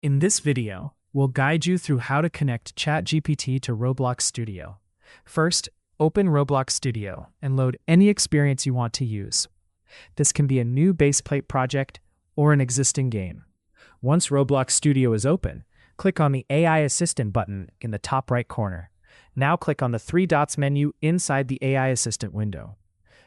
In this video, we'll guide you through how to connect ChatGPT to Roblox Studio. First, open Roblox Studio and load any experience you want to use. This can be a new baseplate project or an existing game. Once Roblox Studio is open, click on the AI Assistant button in the top right corner. Now click on the three dots menu inside the AI Assistant window.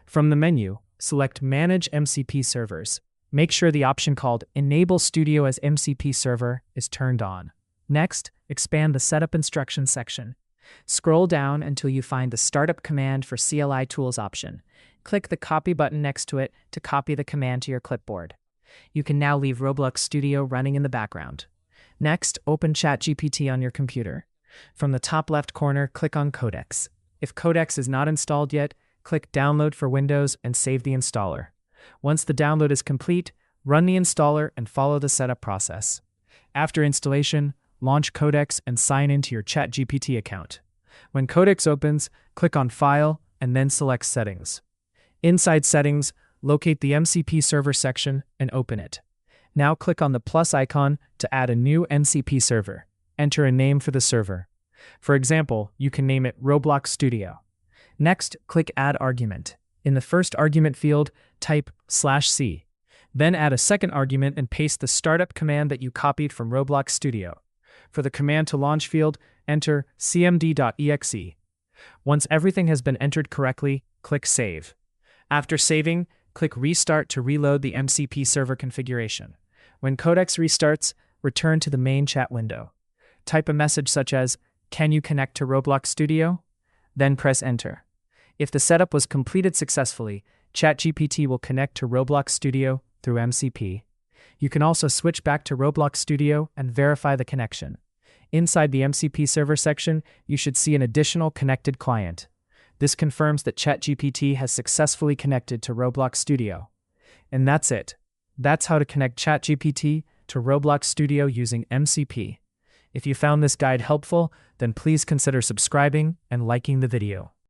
From the menu, select Manage MCP Servers. Make sure the option called Enable Studio as MCP Server is turned on. Next, expand the Setup Instructions section. Scroll down until you find the Startup Command for CLI Tools option. Click the Copy button next to it to copy the command to your clipboard. You can now leave Roblox Studio running in the background. Next, open ChatGPT on your computer. From the top left corner, click on Codex. If Codex is not installed yet, click Download for Windows and save the installer. Once the download is complete, run the installer and follow the setup process. After installation, launch Codex and sign into your ChatGPT account. When Codex opens, click on File and then select Settings. Inside Settings, locate the MCP Server section and open it. Now click on the plus icon to add a new MCP server. Enter a name for the server. For example, you can name it Roblox Studio. Next, click Add Argument. In the first argument field, type /c. Then add a second argument and paste the startup command that you copied from Roblox Studio. For the command to launch field, enter cmd.exe. Once everything has been entered correctly, click Save. After saving, click Restart to reload the MCP server configuration. When Codex restarts, return to the main chat window. Type a message such as, "Can you connect to Roblox Studio?" Then press Enter. If the setup was completed successfully, ChatGPT will connect to Roblox Studio through MCP. You can also switch back to Roblox Studio and verify the connection. Inside the MCP server section, you should see an additional connected client. This confirms that ChatGPT has successfully connected to Roblox Studio. And that's it. That's how to connect ChatGPT to Roblox Studio using MCP. If you found this guide helpful, then please consider subscribing and liking the video.